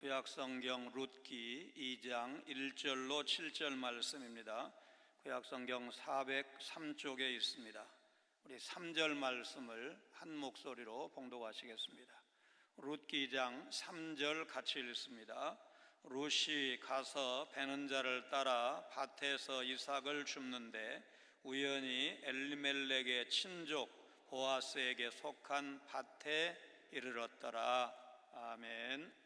구약성경 룻기 2장 1절로 7절 말씀입니다. 구약성경 403쪽에 있습니다. 우리 3절 말씀을 한 목소리로 봉독하시겠습니다. 룻기 2장 3절 같이 읽습니다. 룻이 가서 베는 자를 따라 밭에서 이삭을 줍는데 우연히 엘리멜렉의 친족 보아스에게 속한 밭에 이르렀더라. 아멘.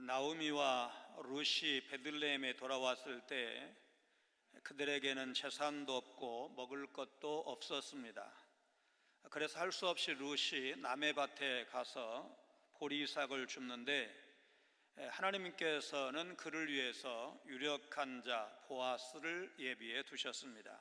나오미와 룻이 베들레헴에 돌아왔을 때 그들에게는 재산도 없고 먹을 것도 없었습니다. 그래서 할 수 없이 룻이 남의 밭에 가서 보리이삭을 줍는데 하나님께서는 그를 위해서 유력한 자 보아스를 예비해 두셨습니다.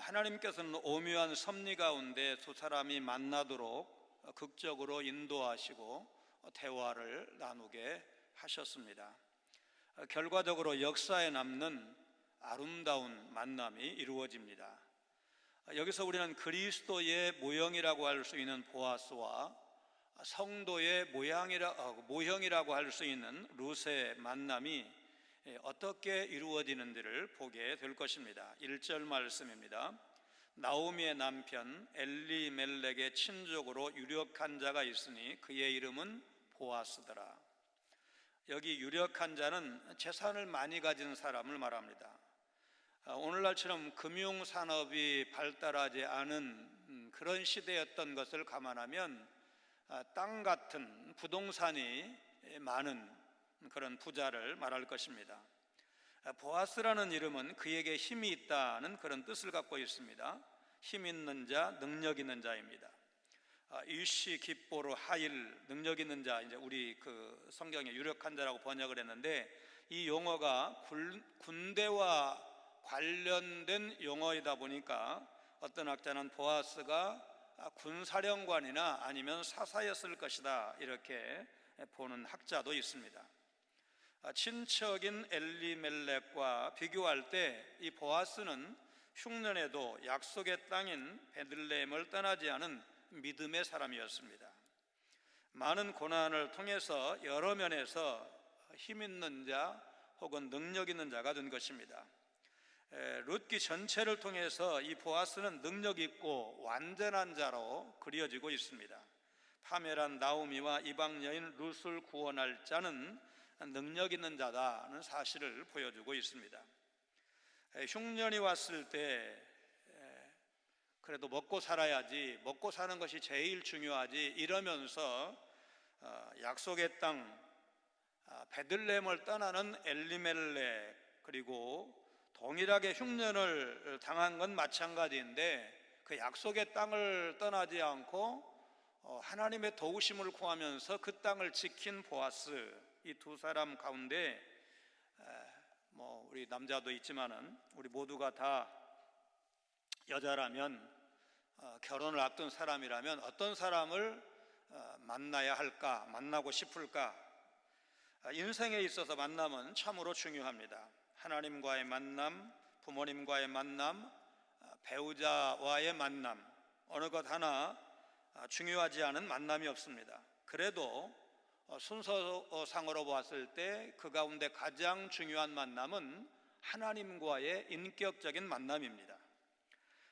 하나님께서는 오묘한 섭리 가운데 두 사람이 만나도록 극적으로 인도하시고 대화를 나누게 하셨습니다. 결과적으로 역사에 남는 아름다운 만남이 이루어집니다. 여기서 우리는 그리스도의 모형이라고 할 수 있는 보아스와 성도의 모형이라고 할 수 있는 룻의 만남이 어떻게 이루어지는지를 보게 될 것입니다. 1절 말씀입니다. 나오미의 남편 엘리멜렉의 친족으로 유력한 자가 있으니 그의 이름은 보아스더라. 여기 유력한 자는 재산을 많이 가진 사람을 말합니다. 오늘날처럼 금융산업이 발달하지 않은 그런 시대였던 것을 감안하면 땅 같은 부동산이 많은 그런 부자를 말할 것입니다. 보아스라는 이름은 그에게 힘이 있다는 그런 뜻을 갖고 있습니다. 힘 있는 자, 능력 있는 자입니다. 일시 기뽀로 하일, 능력 있는 자, 이제 우리 그 성경에 유력한 자라고 번역을 했는데 이 용어가 군대와 관련된 용어이다 보니까 어떤 학자는 보아스가 군사령관이나 아니면 사사였을 것이다 이렇게 보는 학자도 있습니다. 친척인 엘리멜렉과 비교할 때 이 보아스는 흉년에도 약속의 땅인 베들레헴을 떠나지 않은 믿음의 사람이었습니다. 많은 고난을 통해서 여러 면에서 힘 있는 자 혹은 능력 있는 자가 된 것입니다. 룻기 전체를 통해서 이 보아스는 능력 있고 완전한 자로 그려지고 있습니다. 파멸한 나오미와 이방 여인 룻을 구원할 자는 능력 있는 자다는 사실을 보여주고 있습니다. 흉년이 왔을 때 그래도 먹고 살아야지, 먹고 사는 것이 제일 중요하지 이러면서 약속의 땅 베들레헴을 떠나는 엘리멜렉, 그리고 동일하게 흉년을 당한 건 마찬가지인데 그 약속의 땅을 떠나지 않고 하나님의 도우심을 구하면서 그 땅을 지킨 보아스, 이 두 사람 가운데 우리 남자도 있지만은 우리 모두가 다 여자라면 결혼을 앞둔 사람이라면 어떤 사람을 만나야 할까, 만나고 싶을까? 인생에 있어서 만남은 참으로 중요합니다. 하나님과의 만남, 부모님과의 만남, 배우자와의 만남, 어느 것 하나 중요하지 않은 만남이 없습니다. 그래도 순서상으로 봤을 때 그 가운데 가장 중요한 만남은 하나님과의 인격적인 만남입니다.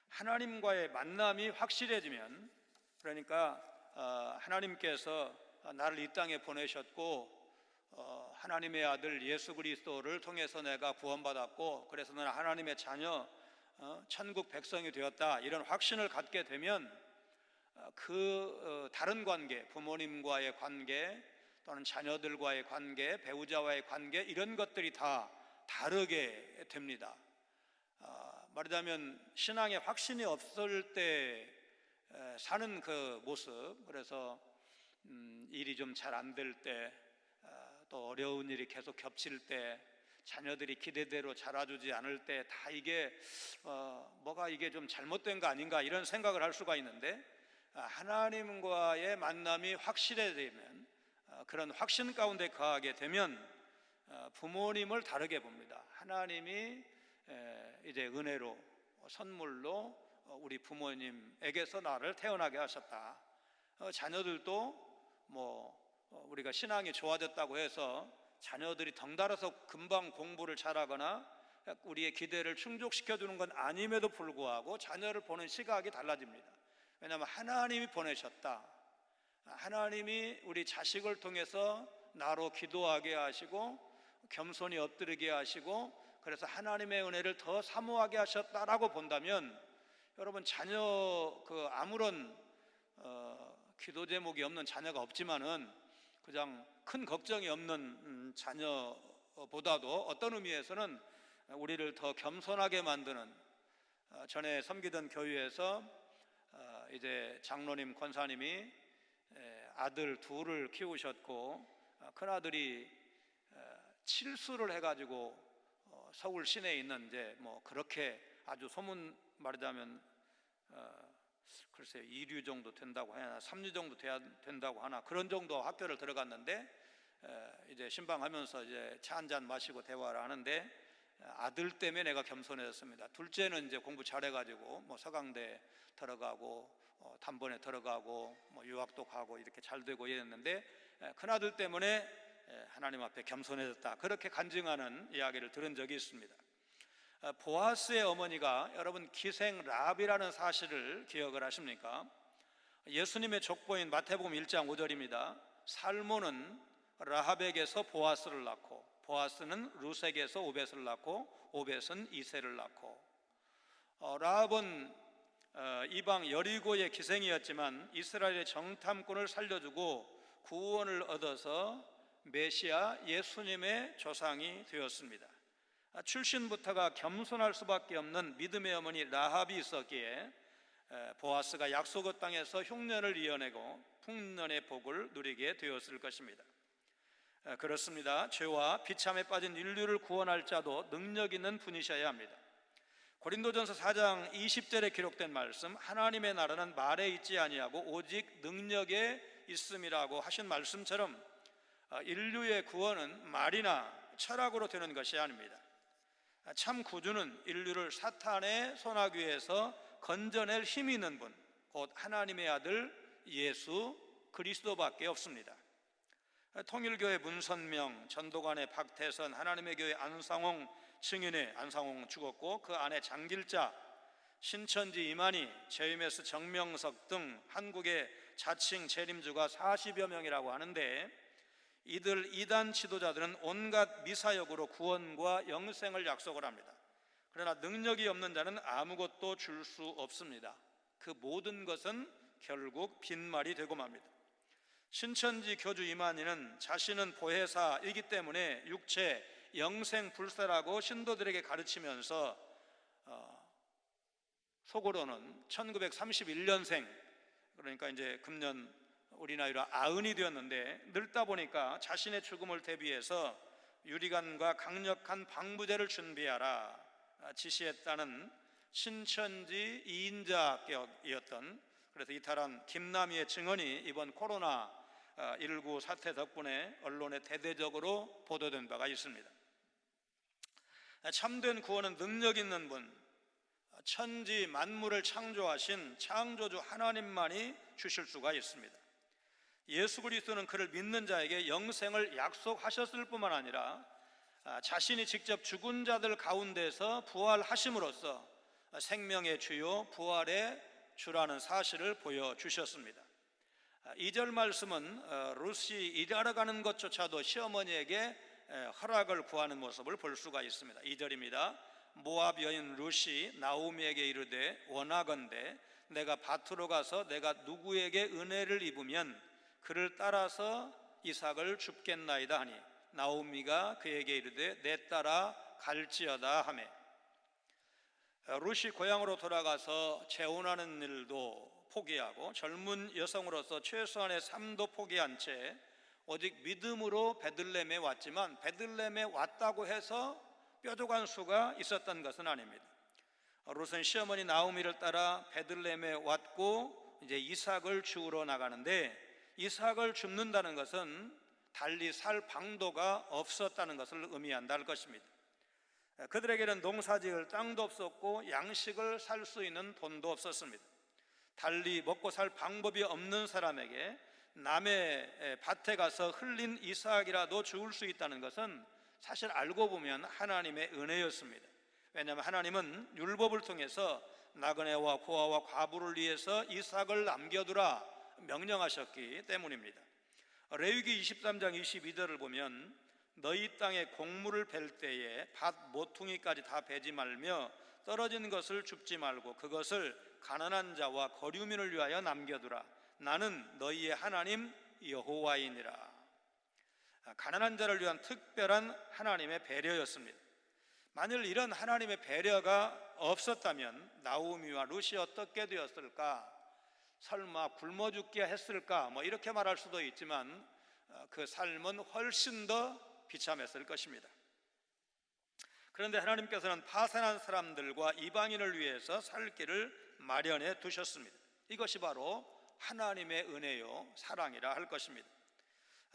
하나님과의 만남이 확실해지면, 그러니까 하나님께서 나를 이 땅에 보내셨고 하나님의 아들 예수 그리스도를 통해서 내가 구원받았고 그래서 나는 하나님의 자녀, 천국 백성이 되었다, 이런 확신을 갖게 되면 다른 관계, 부모님과의 관계 또는 자녀들과의 관계, 배우자와의 관계, 이런 것들이 다 다르게 됩니다. 말하자면 신앙에 확신이 없을 때 사는 그 모습, 그래서 일이 좀 잘 안 될 때, 또 어려운 일이 계속 겹칠 때, 자녀들이 기대대로 자라주지 않을 때 다 이게 뭐가 이게 좀 잘못된 거 아닌가 이런 생각을 할 수가 있는데, 하나님과의 만남이 확실해지면, 그런 확신 가운데 거하게 되면 부모님을 다르게 봅니다. 하나님이 이제 은혜로, 선물로 우리 부모님에게서 나를 태어나게 하셨다. 자녀들도 우리가 신앙이 좋아졌다고 해서 자녀들이 덩달아서 금방 공부를 잘하거나 우리의 기대를 충족시켜주는 건 아님에도 불구하고 자녀를 보는 시각이 달라집니다. 왜냐하면 하나님이 보내셨다, 하나님이 우리 자식을 통해서 나로 기도하게 하시고 겸손히 엎드리게 하시고 그래서 하나님의 은혜를 더 사모하게 하셨다라고 본다면, 여러분 자녀 아무런 기도 제목이 없는 자녀가 없지만은 그냥 큰 걱정이 없는 자녀보다도 어떤 의미에서는 우리를 더 겸손하게 만드는, 전에 섬기던 교회에서 이제 장로님 권사님이 아들 둘을 키우셨고 큰아들이 칠수를 해가지고 서울 시내에 있는 이제 그렇게 아주 소문 말하자면 글쎄요 2류 정도 된다고 하나 3류 정도 돼야 된다고 하나 그런 정도 학교를 들어갔는데, 이제 신방하면서 이제 차 한잔 마시고 대화를 하는데 아들 때문에 내가 겸손해졌습니다. 둘째는 이제 공부 잘해가지고 서강대 들어가고 단번에 들어가고 유학도 가고 이렇게 잘 되고 이랬는데 큰아들 때문에 하나님 앞에 겸손해졌다, 그렇게 간증하는 이야기를 들은 적이 있습니다. 보아스의 어머니가 여러분 기생 라합이라는 사실을 기억을 하십니까? 예수님의 족보인 마태복음 1장 5절입니다. 살모는 라합에게서 보아스를 낳고 보아스는 룻에게서 오벳을 낳고 오벳은 이새를 낳고, 라합은 이방 여리고의 기생이었지만 이스라엘의 정탐꾼을 살려주고 구원을 얻어서 메시아 예수님의 조상이 되었습니다. 출신부터가 겸손할 수밖에 없는 믿음의 어머니 라합이 있었기에 보아스가 약속의 땅에서 흉년을 이어내고 풍년의 복을 누리게 되었을 것입니다. 그렇습니다. 죄와 비참에 빠진 인류를 구원할 자도 능력 있는 분이셔야 합니다. 고린도전서 4장 20절에 기록된 말씀, 하나님의 나라는 말에 있지 아니하고 오직 능력에 있음이라고 하신 말씀처럼 인류의 구원은 말이나 철학으로 되는 것이 아닙니다. 참 구주는 인류를 사탄의 손아귀에서 건져낼 힘이 있는 분, 곧 하나님의 아들 예수 그리스도밖에 없습니다. 통일교회 문선명, 전도관의 박태선, 하나님의 교회 안상홍 증인의 안상홍 죽었고 그 아내 장길자, 신천지 이만희, JMS 정명석 등 한국의 자칭 재림주가 40여 명이라고 하는데, 이들 이단 지도자들은 온갖 미사역으로 구원과 영생을 약속을 합니다. 그러나 능력이 없는 자는 아무것도 줄 수 없습니다. 그 모든 것은 결국 빈말이 되고 맙니다. 신천지 교주 이만희는 자신은 보혜사이기 때문에 육체 영생 불사라고 신도들에게 가르치면서 속으로는 1931년생, 그러니까 이제 금년 우리 나이로 90이 되었는데 늙다 보니까 자신의 죽음을 대비해서 유리관과 강력한 방부제를 준비하라 지시했다는 신천지 2인자격이었던, 그래서 이탈한 김남희의 증언이 이번 코로나19 사태 덕분에 언론에 대대적으로 보도된 바가 있습니다. 참된 구원은 능력 있는 분, 천지 만물을 창조하신 창조주 하나님만이 주실 수가 있습니다. 예수 그리스도는 그를 믿는 자에게 영생을 약속하셨을 뿐만 아니라 자신이 직접 죽은 자들 가운데서 부활하심으로써 생명의 주요 부활의 주라는 사실을 보여주셨습니다. 2절 말씀은 룻이 일하러 가는 것조차도 시어머니에게 허락을 구하는 모습을 볼 수가 있습니다. 2절입니다. 모압 여인 룻이 나오미에게 이르되 원하건대 내가 밭으로 가서 내가 누구에게 은혜를 입으면 그를 따라서 이삭을 줍겠나이다 하니 나오미가 그에게 이르되 내 따라 갈지어다 하매, 룻이 고향으로 돌아가서 재혼하는 일도 포기하고 젊은 여성으로서 최소한의 삶도 포기한 채 오직 믿음으로 베들레헴에 왔지만 베들레헴에 왔다고 해서 뾰족한 수가 있었던 것은 아닙니다. 룻은 시어머니 나오미를 따라 베들레헴에 왔고 이제 이삭을 주우러 나가는데, 이삭을 줍는다는 것은 달리 살 방도가 없었다는 것을 의미한다는 것입니다. 그들에게는 농사지을 땅도 없었고 양식을 살 수 있는 돈도 없었습니다. 달리 먹고 살 방법이 없는 사람에게 남의 밭에 가서 흘린 이삭이라도 주울 수 있다는 것은 사실 알고 보면 하나님의 은혜였습니다. 왜냐하면 하나님은 율법을 통해서 나그네와 고아와 과부를 위해서 이삭을 남겨두라 명령하셨기 때문입니다. 레위기 23장 22절을 보면 너희 땅에 곡물을 벨 때에 밭 모퉁이까지 다 베지 말며 떨어진 것을 줍지 말고 그것을 가난한 자와 거류민을 위하여 남겨두라. 나는 너희의 하나님 여호와이니라. 가난한 자를 위한 특별한 하나님의 배려였습니다. 만일 이런 하나님의 배려가 없었다면 나오미와 룻이 어떻게 되었을까? 설마 굶어 죽게 했을까? 이렇게 말할 수도 있지만 그 삶은 훨씬 더 비참했을 것입니다. 그런데 하나님께서는 파산한 사람들과 이방인을 위해서 살 길을 마련해 두셨습니다. 이것이 바로 하나님의 은혜요 사랑이라 할 것입니다.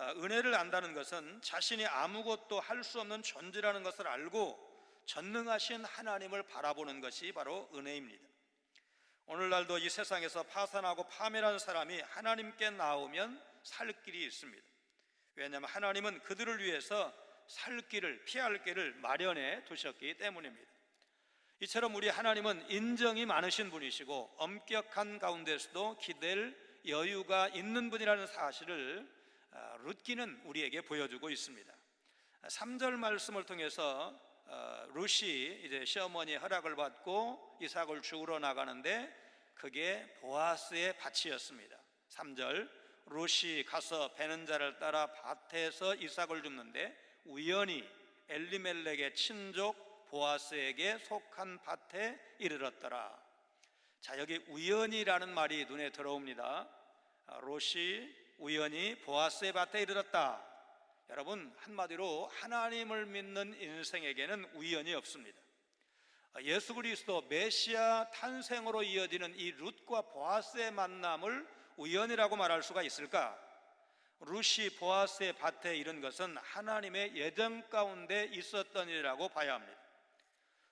은혜를 안다는 것은 자신이 아무것도 할 수 없는 존재라는 것을 알고 전능하신 하나님을 바라보는 것이 바로 은혜입니다. 오늘날도 이 세상에서 파산하고 파멸한 사람이 하나님께 나오면 살 길이 있습니다. 왜냐하면 하나님은 그들을 위해서 살 길을, 피할 길을 마련해 두셨기 때문입니다. 이처럼 우리 하나님은 인정이 많으신 분이시고 엄격한 가운데서도 기댈 여유가 있는 분이라는 사실을 룻기는 우리에게 보여주고 있습니다. 3절 말씀을 통해서 룻이 이제 시어머니의 허락을 받고 이삭을 주우러 나가는데 그게 보아스의 밭이었습니다. 3절 룻이 가서 베는 자를 따라 밭에서 이삭을 줍는데 우연히 엘리멜렉의 친족 보아스에게 속한 밭에 이르렀더라. 자, 여기 우연이라는 말이 눈에 들어옵니다. 롯이 우연히 보아스의 밭에 이르렀다. 여러분, 한마디로 하나님을 믿는 인생에게는 우연이 없습니다. 예수 그리스도 메시아 탄생으로 이어지는 이 룻과 보아스의 만남을 우연이라고 말할 수가 있을까? 룻이 보아스의 밭에 이른 것은 하나님의 예정 가운데 있었던 일이라고 봐야 합니다.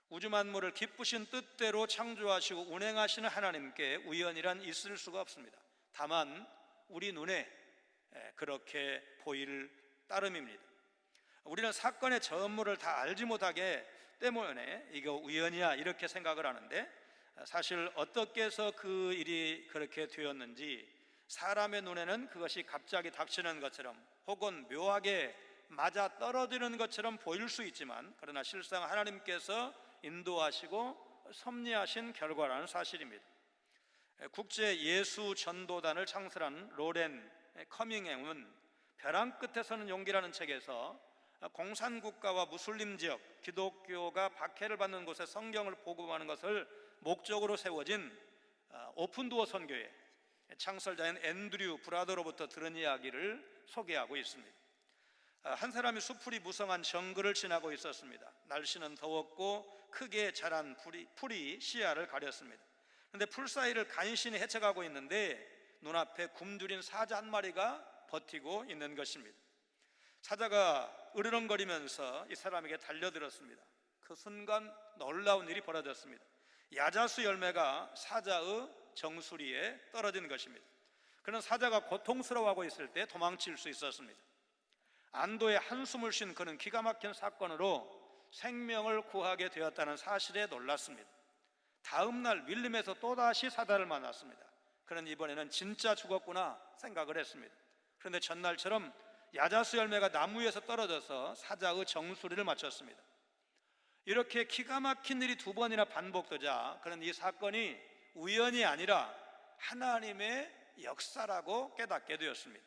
우주 만물을 기쁘신 뜻대로 창조하시고 운행하시는 하나님께 우연이란 있을 수가 없습니다. 다만 우리 눈에 그렇게 보일 따름입니다. 우리는 사건의 전모를 다 알지 못하기 때문에 이거 우연이야 이렇게 생각을 하는데 사실 어떻게 해서 그 일이 그렇게 되었는지 사람의 눈에는 그것이 갑자기 닥치는 것처럼 혹은 묘하게 맞아 떨어지는 것처럼 보일 수 있지만 그러나 실상 하나님께서 인도하시고 섭리하신 결과라는 사실입니다. 국제 예수 전도단을 창설한 로렌 커밍햄은 벼랑 끝에 서는 용기라는 책에서 공산국가와 무슬림 지역, 기독교가 박해를 받는 곳에 성경을 복음하는 것을 목적으로 세워진 오픈도어 선교회 창설자인 앤드류 브라더로부터 들은 이야기를 소개하고 있습니다. 한 사람이 수풀이 무성한 정글을 지나고 있었습니다. 날씨는 더웠고 크게 자란 풀이 시야를 가렸습니다. 그런데 풀 사이를 간신히 헤쳐가고 있는데 눈앞에 굶주린 사자 한 마리가 버티고 있는 것입니다. 사자가 으르렁거리면서 이 사람에게 달려들었습니다. 그 순간 놀라운 일이 벌어졌습니다. 야자수 열매가 사자의 정수리에 떨어진 것입니다. 그는 사자가 고통스러워하고 있을 때 도망칠 수 있었습니다. 안도의 한숨을 쉰 그는 기가 막힌 사건으로 생명을 구하게 되었다는 사실에 놀랐습니다. 다음 날 밀림에서 또다시 사자를 만났습니다. 그는 이번에는 진짜 죽었구나 생각을 했습니다. 그런데 전날처럼 야자수 열매가 나무 위에서 떨어져서 사자의 정수리를 맞췄습니다. 이렇게 기가 막힌 일이 두 번이나 반복되자 그는 이 사건이 우연이 아니라 하나님의 역사라고 깨닫게 되었습니다.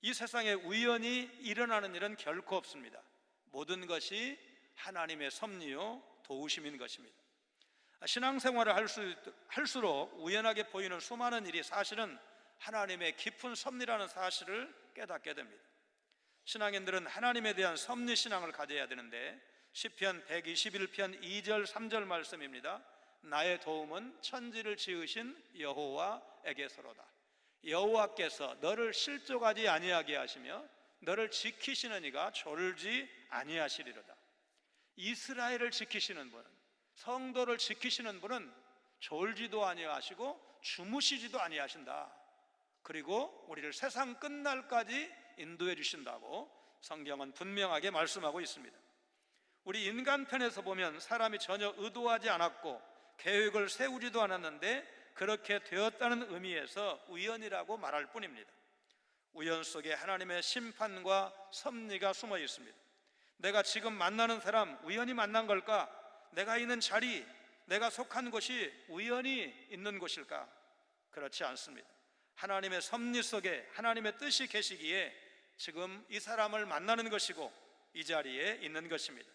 이 세상에 우연히 일어나는 일은 결코 없습니다. 모든 것이 하나님의 섭리요 도우심인 것입니다. 신앙생활을 할수록 우연하게 보이는 수많은 일이 사실은 하나님의 깊은 섭리라는 사실을 깨닫게 됩니다. 신앙인들은 하나님에 대한 섭리 신앙을 가져야 되는데 시편 121편 2절 3절 말씀입니다. 나의 도움은 천지를 지으신 여호와에게서로다. 여호와께서 너를 실족하지 아니하게 하시며 너를 지키시는 이가 졸지 아니하시리로다. 이스라엘을 지키시는 분, 성도를 지키시는 분은 졸지도 아니하시고 주무시지도 아니하신다. 그리고 우리를 세상 끝날까지 인도해 주신다고 성경은 분명하게 말씀하고 있습니다. 우리 인간 편에서 보면 사람이 전혀 의도하지 않았고 계획을 세우지도 않았는데 그렇게 되었다는 의미에서 우연이라고 말할 뿐입니다. 우연 속에 하나님의 심판과 섭리가 숨어 있습니다. 내가 지금 만나는 사람 우연히 만난 걸까? 내가 있는 자리, 내가 속한 곳이 우연히 있는 곳일까? 그렇지 않습니다. 하나님의 섭리 속에 하나님의 뜻이 계시기에 지금 이 사람을 만나는 것이고 이 자리에 있는 것입니다.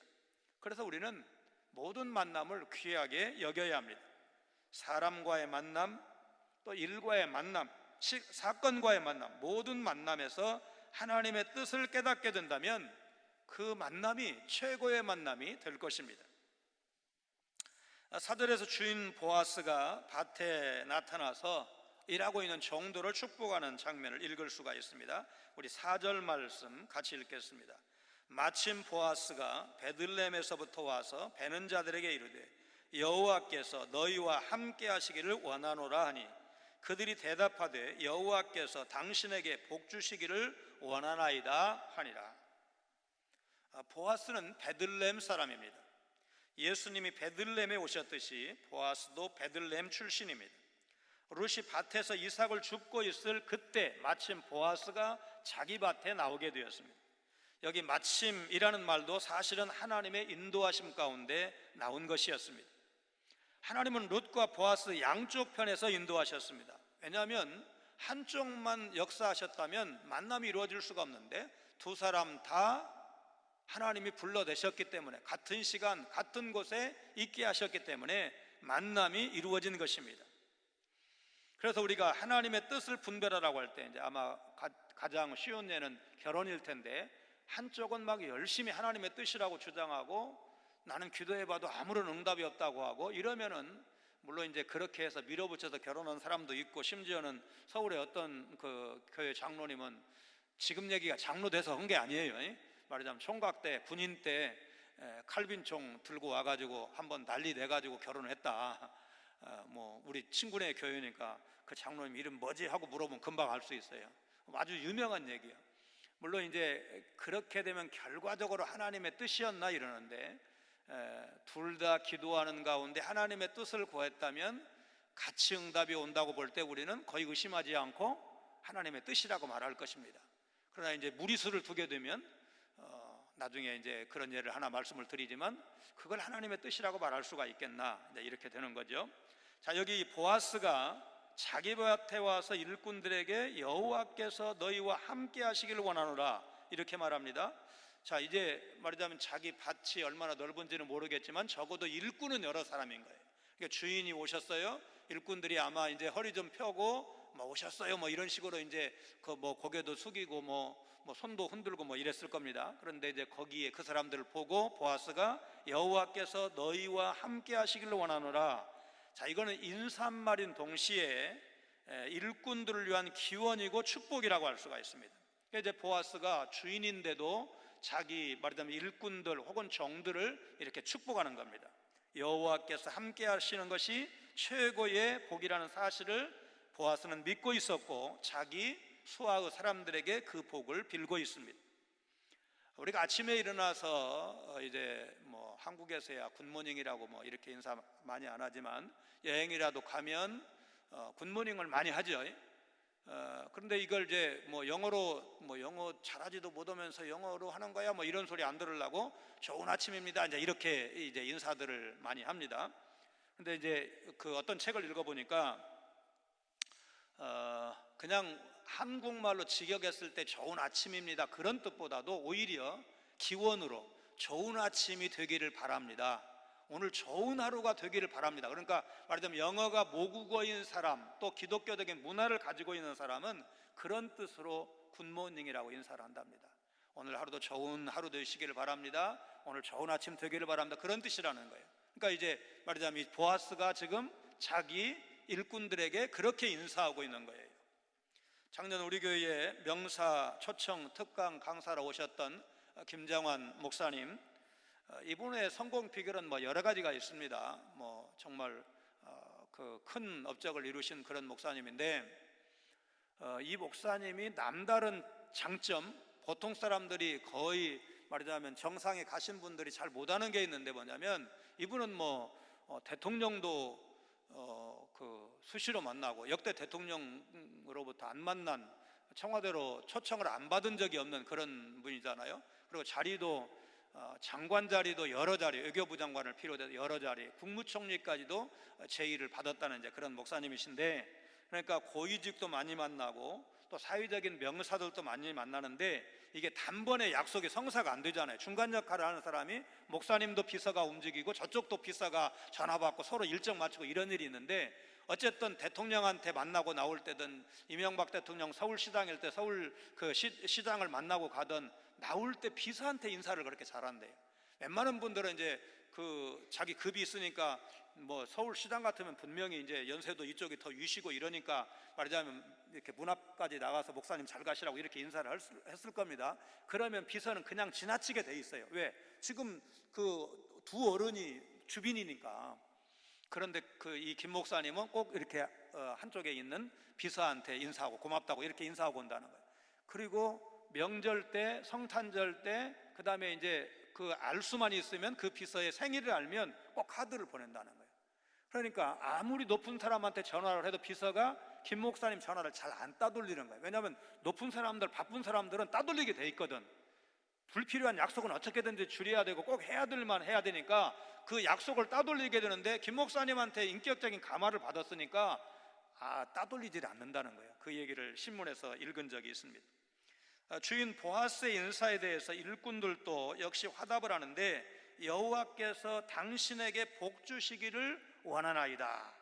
그래서 우리는 모든 만남을 귀하게 여겨야 합니다. 사람과의 만남, 또 일과의 만남, 사건과의 만남, 모든 만남에서 하나님의 뜻을 깨닫게 된다면 그 만남이 최고의 만남이 될 것입니다. 사절에서 주인 보아스가 밭에 나타나서 일하고 있는 종들을 축복하는 장면을 읽을 수가 있습니다. 우리 4절 말씀 같이 읽겠습니다. 마침 보아스가 베들레헴에서부터 와서 베는 자들에게 이르되 여호와께서 너희와 함께 하시기를 원하노라 하니 그들이 대답하되 여호와께서 당신에게 복 주시기를 원하나이다 하니라. 보아스는 베들레헴 사람입니다. 예수님이 베들레헴에 오셨듯이 보아스도 베들레헴 출신입니다. 룻이 밭에서 이삭을 줍고 있을 그때 마침 보아스가 자기 밭에 나오게 되었습니다. 여기 마침이라는 말도 사실은 하나님의 인도하심 가운데 나온 것이었습니다. 하나님은 룻과 보아스 양쪽 편에서 인도하셨습니다. 왜냐하면 한쪽만 역사하셨다면 만남이 이루어질 수가 없는데 두 사람 다 하나님이 불러내셨기 때문에 같은 시간 같은 곳에 있게 하셨기 때문에 만남이 이루어진 것입니다. 그래서 우리가 하나님의 뜻을 분별하라고 할 때 이제 아마 가장 쉬운 예는 결혼일 텐데 한쪽은 막 열심히 하나님의 뜻이라고 주장하고 나는 기도해봐도 아무런 응답이 없다고 하고 이러면은 물론 이제 그렇게 해서 밀어붙여서 결혼한 사람도 있고 심지어는 서울의 어떤 그 교회 장로님은 지금 얘기가 장로 돼서 한 게 아니에요. 말하자면 총각 때 군인 때 칼빈총 들고 와가지고 한번 난리 내가지고 결혼을 했다. 뭐 우리 친구네 교회니까 그 장로님 이름 뭐지 하고 물어보면 금방 알 수 있어요. 아주 유명한 얘기예요. 물론 이제 그렇게 되면 결과적으로 하나님의 뜻이었나 이러는데 둘 다 기도하는 가운데 하나님의 뜻을 구했다면 같이 응답이 온다고 볼 때 우리는 거의 의심하지 않고 하나님의 뜻이라고 말할 것입니다. 그러나 이제 무리수를 두게 되면 나중에 이제 그런 예를 하나 말씀을 드리지만 그걸 하나님의 뜻이라고 말할 수가 있겠나 이렇게 되는 거죠. 자, 여기 보아스가 자기 밭에 와서 일꾼들에게 여호와께서 너희와 함께 하시기를 원하노라 이렇게 말합니다. 자, 이제 말하자면 자기 밭이 얼마나 넓은지는 모르겠지만 적어도 일꾼은 여러 사람인 거예요. 그러니까 주인이 오셨어요. 일꾼들이 아마 이제 허리 좀 펴고 뭐 오셨어요 뭐 이런 식으로 이제 그 뭐 고개도 숙이고 뭐 손도 흔들고 뭐 이랬을 겁니다. 그런데 이제 거기에 그 사람들을 보고 보아스가 여호와께서 너희와 함께 하시기를 원하노라. 자, 이거는 인사말인 동시에 일꾼들을 위한 기원이고 축복이라고 할 수가 있습니다. 이제 보아스가 주인인데도 자기 말하자면 일꾼들 혹은 정들을 이렇게 축복하는 겁니다. 여호와께서 함께 하시는 것이 최고의 복이라는 사실을 보아스는 믿고 있었고 자기 수하의 사람들에게 그 복을 빌고 있습니다. 우리가 아침에 일어나서 이제 뭐 한국에서야 굿모닝이라고 뭐 이렇게 인사 많이 안 하지만 여행이라도 가면 굿모닝을 많이 하죠. 그런데 이걸 이제 뭐 영어로 뭐 영어 잘하지도 못하면서 영어로 하는 거야 뭐 이런 소리 안 들으려고 좋은 아침입니다 이제 이렇게 이제 인사들을 많이 합니다. 근데 이제 그 어떤 책을 읽어보니까 그냥 한국말로 직역했을 때 좋은 아침입니다 그런 뜻보다도 오히려 기원으로 좋은 아침이 되기를 바랍니다. 오늘 좋은 하루가 되기를 바랍니다. 그러니까 말하자면 영어가 모국어인 사람 또 기독교적인 문화를 가지고 있는 사람은 그런 뜻으로 굿모닝이라고 인사를 한답니다. 오늘 하루도 좋은 하루 되시기를 바랍니다. 오늘 좋은 아침 되기를 바랍니다. 그런 뜻이라는 거예요. 그러니까 이제 말하자면 이 보아스가 지금 자기 일꾼들에게 그렇게 인사하고 있는 거예요. 작년 우리 교회에 명사 초청 특강 강사로 오셨던 김장환 목사님, 이분의 성공 비결은 뭐 여러 가지가 있습니다. 뭐 정말 그 큰 업적을 이루신 그런 목사님인데, 이 목사님이 남다른 장점, 보통 사람들이 거의 말하자면 정상에 가신 분들이 잘 못하는 게 있는데 뭐냐면, 이분은 대통령도 그 수시로 만나고 역대 대통령으로부터 안 만난, 청와대로 초청을 안 받은 적이 없는 그런 분이잖아요. 그리고 자리도 장관 자리도 여러 자리, 외교부 장관을 비롯해서 여러 자리, 국무총리까지도 제의를 받았다는 이제 그런 목사님이신데, 그러니까 고위직도 많이 만나고 또 사회적인 명사들도 많이 만나는데, 이게 단번에 약속이 성사가 안 되잖아요. 중간 역할을 하는 사람이, 목사님도 비서가 움직이고 저쪽도 비서가 전화 받고 서로 일정 맞추고 이런 일이 있는데, 어쨌든 대통령한테 만나고 나올 때든 이명박 대통령 서울시장일 때 서울 그 시장을 만나고 가든 나올 때 비서한테 인사를 그렇게 잘한대요. 웬만한 분들은 이제 그 자기 급이 있으니까 서울시장 같으면 분명히 이제 연세도 이쪽이 더 위시고 이러니까 말하자면 이렇게 문 앞까지 나가서 목사님 잘 가시라고 이렇게 인사를 했을 겁니다. 그러면 비서는 그냥 지나치게 돼 있어요. 왜? 지금 그 두 어른이 주빈이니까. 그런데 이 김 목사님은 꼭 이렇게 한쪽에 있는 비서한테 인사하고 고맙다고 이렇게 인사하고 온다는 거예요. 그리고 명절 때, 성탄절 때, 그 다음에 이제 그 알 수만 있으면 그 비서의 생일을 알면 꼭 카드를 보낸다는 거예요. 그러니까 아무리 높은 사람한테 전화를 해도 비서가 김 목사님 전화를 잘 안 따돌리는 거예요. 왜냐하면 높은 사람들, 바쁜 사람들은 따돌리게 돼 있거든. 불필요한 약속은 어떻게든지 줄여야 되고 꼭 해야 될 만 해야 되니까 그 약속을 따돌리게 되는데, 김 목사님한테 인격적인 감화를 받았으니까 따돌리질 않는다는 거예요. 그 얘기를 신문에서 읽은 적이 있습니다. 주인 보아스의 인사에 대해서 일꾼들도 역시 화답을 하는데, 여호와께서 당신에게 복 주시기를 원하나이다.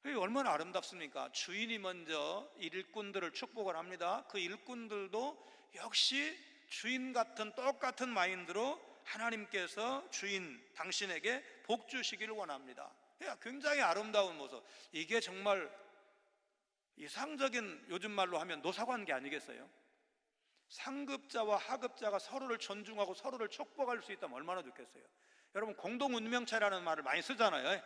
그게 얼마나 아름답습니까? 주인이 먼저 일꾼들을 축복을 합니다. 그 일꾼들도 역시 주인 같은 똑같은 마인드로 하나님께서 주인 당신에게 복 주시기를 원합니다. 굉장히 아름다운 모습. 이게 정말 이상적인, 요즘 말로 하면 노사관계 아니겠어요? 상급자와 하급자가 서로를 존중하고 서로를 축복할 수 있다면 얼마나 좋겠어요. 여러분, 공동운명체라는 말을 많이 쓰잖아요.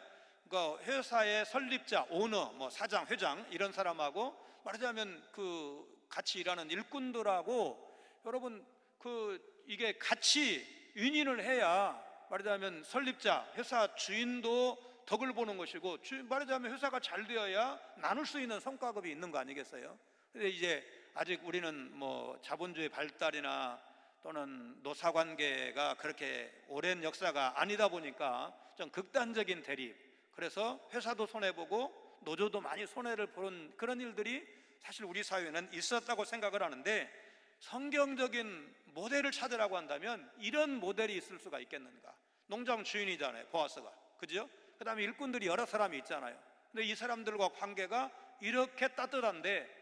그러니까 회사의 설립자, 오너, 사장, 회장 이런 사람하고 말하자면 그 같이 일하는 일꾼들하고, 여러분 이게 같이 윈윈을 해야 말하자면 설립자, 회사 주인도 덕을 보는 것이고, 말하자면 회사가 잘 되어야 나눌 수 있는 성과급이 있는 거 아니겠어요? 근데 이제 아직 우리는 자본주의 발달이나 또는 노사관계가 그렇게 오랜 역사가 아니다 보니까 좀 극단적인 대립, 그래서 회사도 손해보고 노조도 많이 손해를 보는 그런 일들이 사실 우리 사회에는 있었다고 생각을 하는데, 성경적인 모델을 찾으라고 한다면 이런 모델이 있을 수가 있겠는가? 농장 주인이잖아요, 보아스가. 그죠? 그 다음에 일꾼들이 여러 사람이 있잖아요. 근데 이 사람들과 관계가 이렇게 따뜻한데,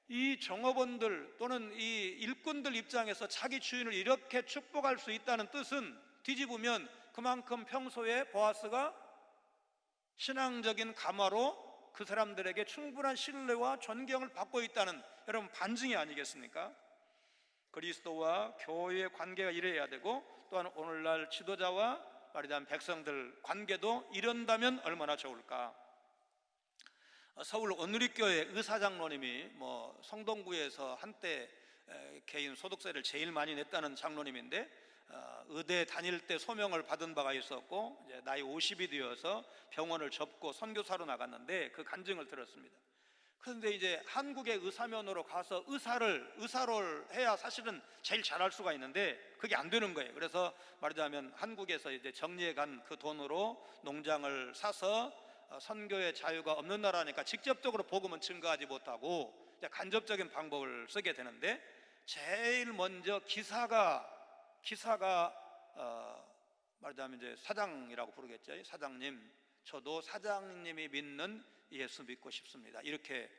이 종업원들 또는 이 일꾼들 입장에서 자기 주인을 이렇게 축복할 수 있다는 뜻은, 뒤집으면 그만큼 평소에 보아스가 신앙적인 감화로 그 사람들에게 충분한 신뢰와 존경을 받고 있다는, 여러분, 반증이 아니겠습니까? 그리스도와 교회의 관계가 이래야 되고, 또한 오늘날 지도자와 말하자면 백성들 관계도 이런다면 얼마나 좋을까? 서울 온누리교회 의사장로님이 성동구에서 한때 개인 소득세를 제일 많이 냈다는 장로님인데, 의대 다닐 때 소명을 받은 바가 있었고, 이제 나이 50이 되어서 병원을 접고 선교사로 나갔는데 그 간증을 들었습니다. 그런데 이제 한국의 의사면으로 가서 의사를 해야 사실은 제일 잘할 수가 있는데 그게 안 되는 거예요. 그래서 말하자면 한국에서 이제 정리해 간 그 돈으로 농장을 사서, 선교의 자유가 없는 나라니까 직접적으로 복음은 증거하지 못하고 이제 간접적인 방법을 쓰게 되는데, 제일 먼저 기사가 말하자면 이제 사장이라고 부르겠죠. 사장님, 저도 사장님이 믿는 예수 믿고 싶습니다, 이렇게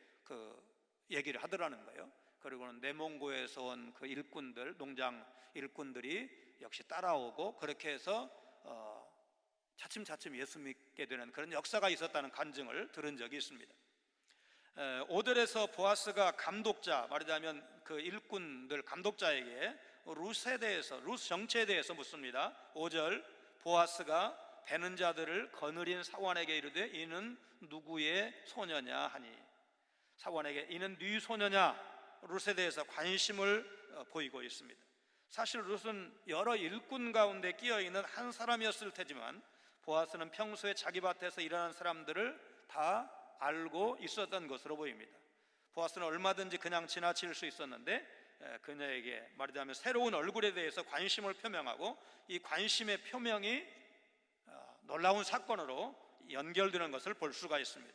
얘기를 하더라는 거예요. 그리고는 내몽고에서 온 그 일꾼들, 농장 일꾼들이 역시 따라오고, 그렇게 해서 차츰차츰 예수 믿게 되는 그런 역사가 있었다는 간증을 들은 적이 있습니다. 5절에서 보아스가 감독자, 말하자면 그 일꾼들 감독자에게 루스 정체에 대해서 묻습니다. 5절, 보아스가 베는 자들을 거느린 사환에게 이르되 이는 누구의 소녀냐 하니, 사환에게 이는 네 소녀냐? 룻에 대해서 관심을 보이고 있습니다. 사실 룻은 여러 일꾼 가운데 끼어있는 한 사람이었을 테지만 보아스는 평소에 자기 밭에서 일하는 사람들을 다 알고 있었던 것으로 보입니다. 보아스는 얼마든지 그냥 지나칠 수 있었는데 그녀에게 말하자면 새로운 얼굴에 대해서 관심을 표명하고, 이 관심의 표명이 놀라운 사건으로 연결되는 것을 볼 수가 있습니다.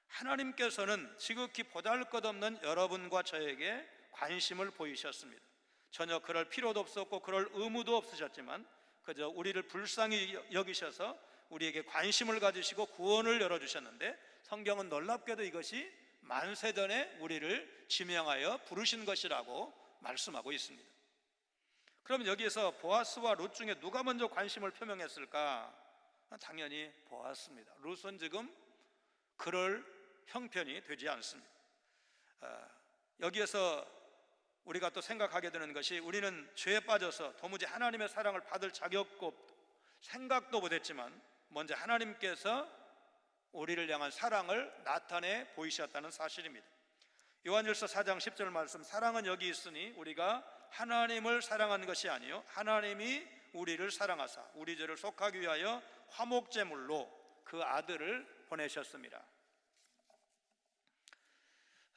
하나님께서는 지극히 보잘것없는 여러분과 저에게 관심을 보이셨습니다. 전혀 그럴 필요도 없었고 그럴 의무도 없으셨지만 그저 우리를 불쌍히 여기셔서 우리에게 관심을 가지시고 구원을 열어주셨는데, 성경은 놀랍게도 이것이 만세전에 우리를 지명하여 부르신 것이라고 말씀하고 있습니다. 그럼 여기에서 보아스와 룻 중에 누가 먼저 관심을 표명했을까? 당연히 보아스입니다. 룻은 지금 그럴 형편이 되지 않습니다. 여기에서 우리가 또 생각하게 되는 것이, 우리는 죄에 빠져서 도무지 하나님의 사랑을 받을 자격도 없고 생각도 못했지만 먼저 하나님께서 우리를 향한 사랑을 나타내 보이셨다는 사실입니다. 요한일서 4장 10절 말씀, 사랑은 여기 있으니 우리가 하나님을 사랑한 것이 아니요 하나님이 우리를 사랑하사 우리 죄를 속하기 위하여 화목제물로 그 아들을 보내셨습니다.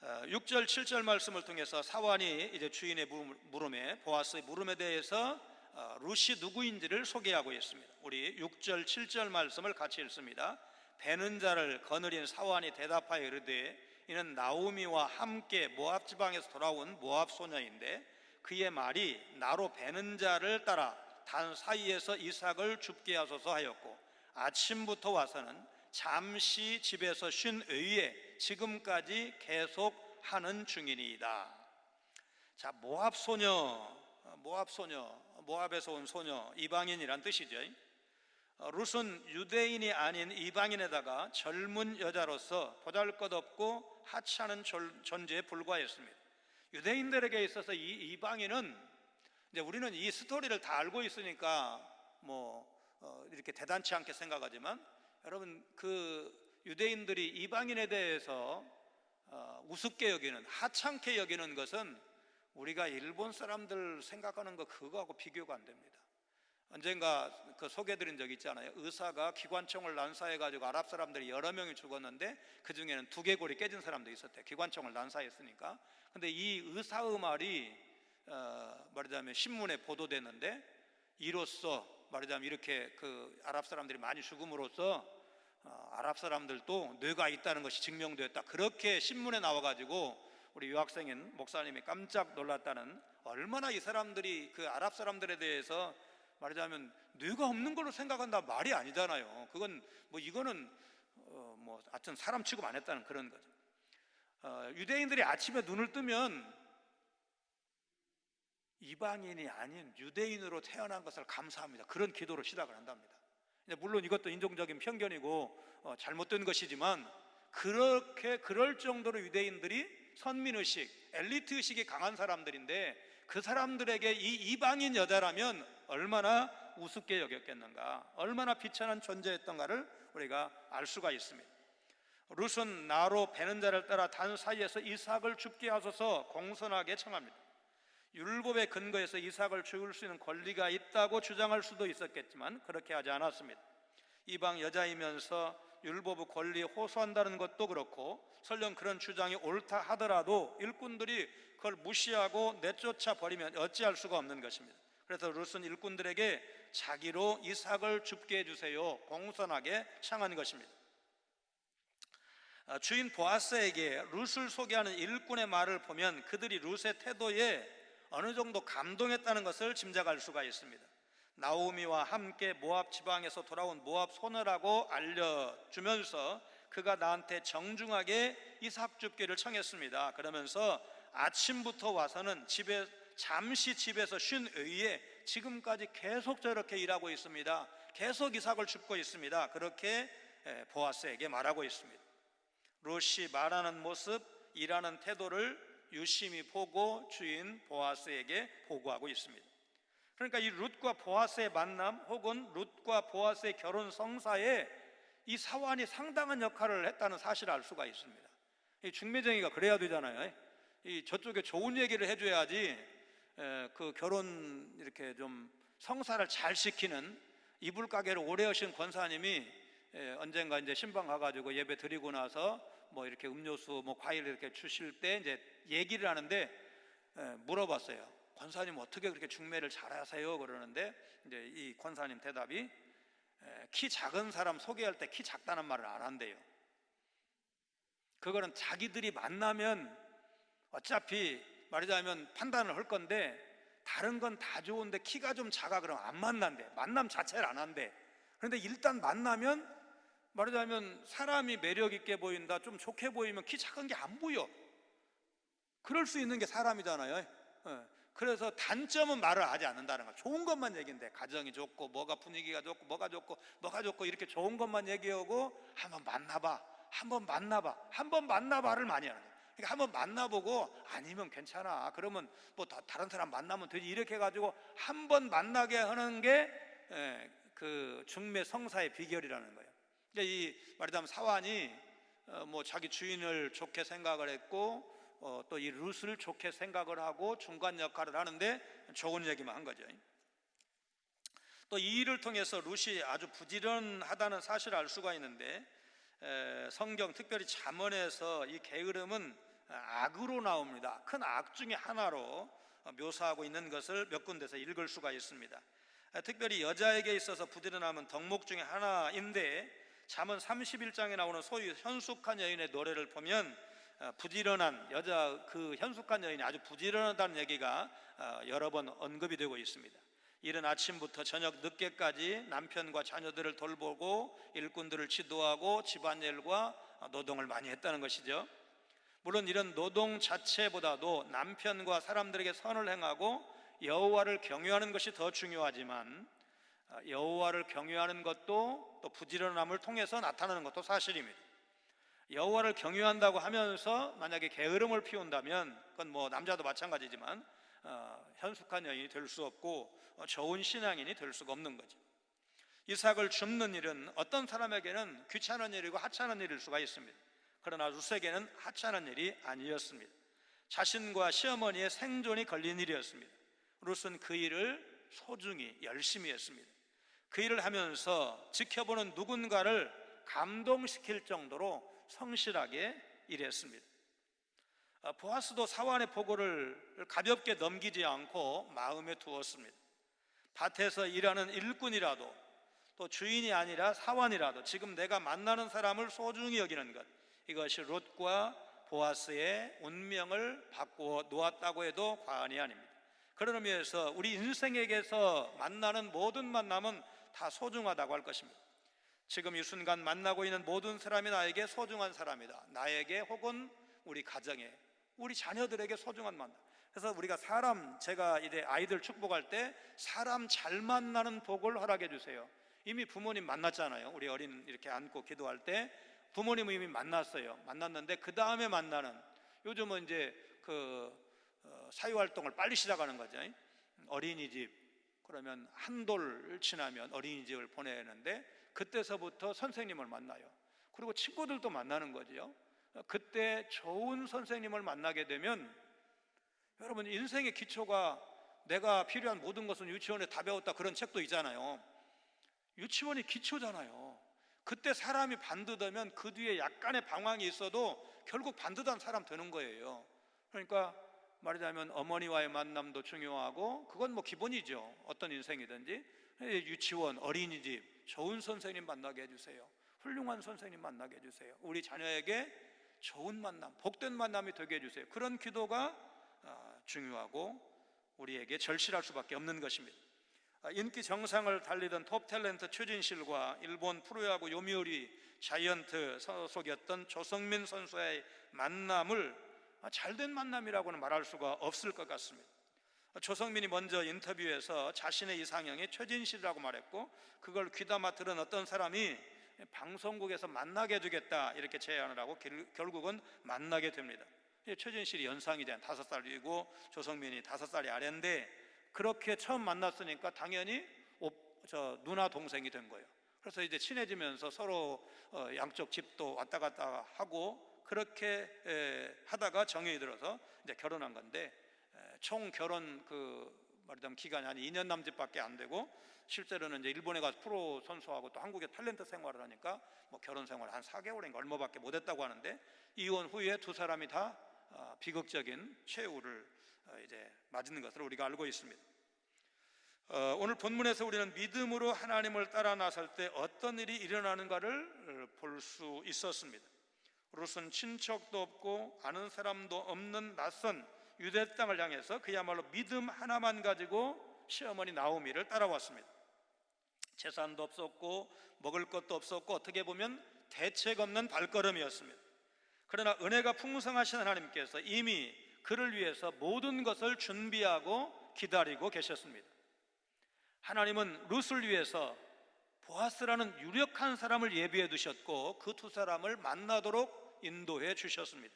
6절 7절 말씀을 통해서 사환이 이제 주인의 물음에, 보아스의 물음에 대해서 룻이 누구인지를 소개하고 있습니다. 우리 6절 7절 말씀을 같이 읽습니다. 베는 자를 거느린 사환이 대답하여 이르되 이는 나오미와 함께 모압 지방에서 돌아온 모압 소녀인데 그의 말이 나로 베는 자를 따라 단 사이에서 이삭을 줍게 하소서 하였고 아침부터 와서는 잠시 집에서 쉰 의에 지금까지 계속하는 중이니이다. 자, 모압 소녀, 모압에서 온 소녀, 이방인이란 뜻이죠. 룻은 유대인이 아닌 이방인에다가 젊은 여자로서 보잘것없고 하찮은 존재에 불과했습니다. 유대인들에게 있어서 이 이방인은, 이제 우리는 이 스토리를 다 알고 있으니까 이렇게 대단치 않게 생각하지만, 여러분 그 유대인들이 이방인에 대해서 우습게 여기는, 하찮게 여기는 것은 우리가 일본 사람들 생각하는 거 그거하고 비교가 안 됩니다. 언젠가 그 소개드린 적 있잖아요. 의사가 기관총을 난사해가지고 아랍 사람들이 여러 명이 죽었는데 그 중에는 두개골이 깨진 사람도 있었대요. 기관총을 난사했으니까. 근데 이 의사의 말이 말하자면 신문에 보도됐는데, 이로써 말하자면 이렇게 그 아랍 사람들이 많이 죽음으로써 아랍 사람들도 뇌가 있다는 것이 증명되었다, 그렇게 신문에 나와가지고 우리 유학생인 목사님이 깜짝 놀랐다는, 얼마나 이 사람들이 그 아랍 사람들에 대해서 말하자면 뇌가 없는 걸로 생각한다 말이 아니잖아요. 그건 이거는 하여튼 사람 취급 안 했다는 그런 거죠. 유대인들이 아침에 눈을 뜨면 이방인이 아닌 유대인으로 태어난 것을 감사합니다, 그런 기도로 시작을 한답니다. 물론 이것도 인종적인 편견이고 잘못된 것이지만, 그럴 정도로 유대인들이 선민의식, 엘리트의식이 강한 사람들인데, 그 사람들에게 이 이방인 여자라면 얼마나 우습게 여겼겠는가, 얼마나 비천한 존재였던가를 우리가 알 수가 있습니다. 룻은 나로 베는 자를 따라 단 사이에서 이삭을 줍게 하소서 공손하게 청합니다. 율법의 근거에서 이삭을 죽일 수 있는 권리가 있다고 주장할 수도 있었겠지만 그렇게 하지 않았습니다. 이방 여자이면서 율법의 권리에 호소한다는 것도 그렇고, 설령 그런 주장이 옳다 하더라도 일꾼들이 그걸 무시하고 내쫓아 버리면 어찌할 수가 없는 것입니다. 그래서 룻은 일꾼들에게 자기로 이삭을 줍게 해주세요, 공손하게 청한 것입니다. 주인 보아스에게 룻을 소개하는 일꾼의 말을 보면 그들이 룻의 태도에 어느 정도 감동했다는 것을 짐작할 수가 있습니다. 나오미와 함께 모압 지방에서 돌아온 모압 소녀라고 알려주면서 그가 나한테 정중하게 이삭 줍기를 청했습니다. 그러면서 아침부터 와서는 잠시 집에서 쉰 의에 지금까지 계속 저렇게 일하고 있습니다, 계속 이삭을 줍고 있습니다, 그렇게 보아스에게 말하고 있습니다. 룻이 말하는 모습, 일하는 태도를 유심히 보고 주인 보아스에게 보고하고 있습니다. 그러니까 이 룻과 보아스의 만남 혹은 룻과 보아스의 결혼 성사에 이 사환이 상당한 역할을 했다는 사실을 알 수가 있습니다. 이 중매쟁이가 그래야 되잖아요. 이 저쪽에 좋은 얘기를 해줘야지 그 결혼 이렇게 좀 성사를 잘 시키는 이불 가게를 오래 하신 권사님이 언젠가 이제 신방 가가지고 예배 드리고 나서 뭐 이렇게 음료수 뭐 과일 이렇게 주실 때 이제 얘기를 하는데 물어봤어요. 권사님 어떻게 그렇게 중매를 잘하세요? 그러는데 이제 이 권사님 대답이 키 작은 사람 소개할 때 키 작다는 말을 안 한대요. 그거는 자기들이 만나면 어차피 말하자면 판단을 할 건데 다른 건 다 좋은데 키가 좀 작아 그러면 안 만난대. 만남 자체를 안 한대. 그런데 일단 만나면 말하자면 사람이 매력 있게 보인다, 좀 좋게 보이면 키 작은 게 안 보여. 그럴 수 있는 게 사람이잖아요. 그래서 단점은 말을 하지 않는다는 거. 좋은 것만 얘기인데 가정이 좋고 뭐가 분위기가 좋고 뭐가 좋고 이렇게 좋은 것만 얘기하고 한번 만나봐를 많이 하는 거예요. 그러니까 한번 만나보고 아니면 괜찮아. 그러면 뭐 다른 사람 만나면 되지. 이렇게 해가지고 한번 만나게 하는 게 그 중매 성사의 비결이라는 거예요. 그러니까 이 말하자면 사환이 뭐 자기 주인을 좋게 생각을 했고 또 이 룻을 좋게 생각을 하고 중간 역할을 하는데 좋은 얘기만 한 거죠. 또 이 일을 통해서 룻이 아주 부지런하다는 사실을 알 수가 있는데 성경 특별히 잠언에서 이 게으름은 악으로 나옵니다. 큰 악 중에 하나로 묘사하고 있는 것을 몇 군데서 읽을 수가 있습니다. 특별히 여자에게 있어서 부지런함은 덕목 중에 하나인데 잠언 31장에 나오는 소위 현숙한 여인의 노래를 보면 부지런한 여자, 그 현숙한 여인이 아주 부지런하다는 얘기가 여러 번 언급이 되고 있습니다. 이른 아침부터 저녁 늦게까지 남편과 자녀들을 돌보고 일꾼들을 지도하고 집안일과 노동을 많이 했다는 것이죠. 물론 이런 노동 자체보다도 남편과 사람들에게 선을 행하고 여호와를 경외하는 것이 더 중요하지만 여호와를 경외하는 것도 또 부지런함을 통해서 나타나는 것도 사실입니다. 여호와를 경외한다고 하면서 만약에 게으름을 피운다면 그건 뭐 남자도 마찬가지지만 현숙한 여인이 될 수 없고 좋은 신앙인이 될 수가 없는 거죠. 이삭을 줍는 일은 어떤 사람에게는 귀찮은 일이고 하찮은 일일 수가 있습니다. 그러나 룻에게는 하찮은 일이 아니었습니다. 자신과 시어머니의 생존이 걸린 일이었습니다. 룻은 그 일을 소중히 열심히 했습니다. 그 일을 하면서 지켜보는 누군가를 감동시킬 정도로 성실하게 일했습니다. 보아스도 사환의 보고를 가볍게 넘기지 않고 마음에 두었습니다. 밭에서 일하는 일꾼이라도 또 주인이 아니라 사환이라도 지금 내가 만나는 사람을 소중히 여기는 것, 이것이 룻과 보아스의 운명을 바꾸어 놓았다고 해도 과언이 아닙니다. 그런 의미에서 우리 인생에게서 만나는 모든 만남은 다 소중하다고 할 것입니다. 지금 이 순간 만나고 있는 모든 사람이 나에게 소중한 사람이다. 나에게 혹은 우리 가정에, 우리 자녀들에게 소중한 만남. 그래서 우리가 제가 이제 아이들 축복할 때 사람 잘 만나는 복을 허락해 주세요. 이미 부모님 만났잖아요. 우리 어린 이렇게 안고 기도할 때 부모님은 이미 만났어요. 만났는데 그 다음에 만나는, 요즘은 이제 사회활동을 빨리 시작하는 거죠. 어린이집, 그러면 한 돌 지나면 어린이집을 보내는데 그때서부터 선생님을 만나요. 그리고 친구들도 만나는 거죠. 그때 좋은 선생님을 만나게 되면 여러분 인생의 기초가 내가 필요한 모든 것은 유치원에 다 배웠다, 그런 책도 있잖아요. 유치원이 기초잖아요. 그때 사람이 반듯하면 그 뒤에 약간의 방황이 있어도 결국 반듯한 사람 되는 거예요. 그러니까 말하자면 어머니와의 만남도 중요하고 그건 뭐 기본이죠. 어떤 인생이든지. 유치원, 어린이집 좋은 선생님 만나게 해주세요. 훌륭한 선생님 만나게 해주세요. 우리 자녀에게 좋은 만남, 복된 만남이 되게 해주세요. 그런 기도가 중요하고 우리에게 절실할 수밖에 없는 것입니다. 인기 정상을 달리던 톱 탤런트 최진실과 일본 프로야구 요미우리 자이언트 소속이었던 조성민 선수의 만남을 잘된 만남이라고는 말할 수가 없을 것 같습니다. 조성민이 먼저 인터뷰에서 자신의 이상형이 최진실이라고 말했고 그걸 귀담아 들은 어떤 사람이 방송국에서 만나게 해주겠다 이렇게 제안을 하고 결국은 만나게 됩니다. 최진실이 연상이 된 5살 위고 조성민이 5살이 아래인데 그렇게 처음 만났으니까 당연히 누나 동생이 된 거예요. 그래서 이제 친해지면서 서로 양쪽 집도 왔다 갔다 하고 그렇게 하다가 정이 들어서 이제 결혼한 건데, 총 결혼 말하자면 기간이 한 2년 남짓밖에 안 되고, 실제로는 이제 일본에 가서 프로 선수하고 또 한국에 탤런트 생활을 하니까 뭐 결혼 생활 한 4개월인가 얼마밖에 못 했다고 하는데, 이혼 후에 두 사람이 다 비극적인 최후를 이제 맞는 것을 우리가 알고 있습니다. 오늘 본문에서 우리는 믿음으로 하나님을 따라 나설 때 어떤 일이 일어나는가를 볼 수 있었습니다. 룻은 친척도 없고 아는 사람도 없는 낯선 유대 땅을 향해서 그야말로 믿음 하나만 가지고 시어머니 나오미를 따라왔습니다. 재산도 없었고 먹을 것도 없었고 어떻게 보면 대책 없는 발걸음이었습니다. 그러나 은혜가 풍성하신 하나님께서 이미 그를 위해서 모든 것을 준비하고 기다리고 계셨습니다. 하나님은 룻을 위해서 보아스라는 유력한 사람을 예비해 두셨고 그 두 사람을 만나도록 인도해 주셨습니다.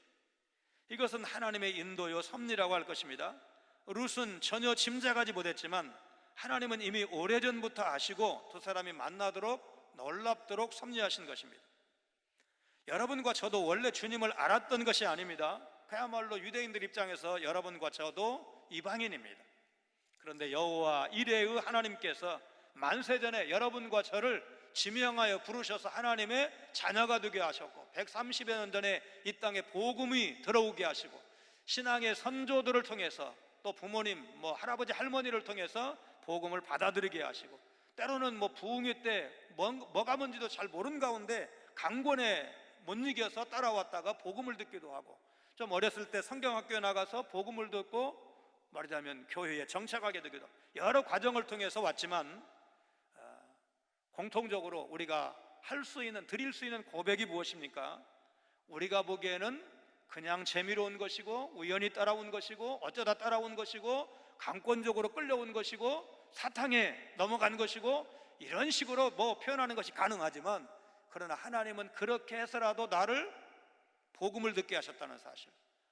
이것은 하나님의 인도요 섭리라고 할 것입니다. 룻은 전혀 짐작하지 못했지만 하나님은 이미 오래전부터 아시고 두 사람이 만나도록 놀랍도록 섭리하신 것입니다. 여러분과 저도 원래 주님을 알았던 것이 아닙니다. 그야말로 유대인들 입장에서 여러분과 저도 이방인입니다. 그런데 여호와 이레의 하나님께서 만세전에 여러분과 저를 지명하여 부르셔서 하나님의 자녀가 되게 하셨고 130여 년 전에 이 땅에 복음이 들어오게 하시고 신앙의 선조들을 통해서 또 부모님, 할아버지, 할머니를 통해서 복음을 받아들이게 하시고 때로는 부흥회 때 뭐가 뭔지도 잘 모르는 가운데 강권에 못 이겨서 따라왔다가 복음을 듣기도 하고 좀 어렸을 때 성경학교에 나가서 복음을 듣고 말하자면 교회에 정착하게 되기도 하고 여러 과정을 통해서 왔지만 공통적으로 우리가 드릴 수 있는 고백이 무엇입니까? 우리가 보기에는 그냥 재미로 온 것이고 우연히 따라온 것이고 어쩌다 따라온 것이고 강권적으로 끌려온 것이고 사탕에 넘어간 것이고 이런 식으로 표현하는 것이 가능하지만 그러나 하나님은 그렇게 해서라도 나를 복음을 듣게 하셨다는 사실,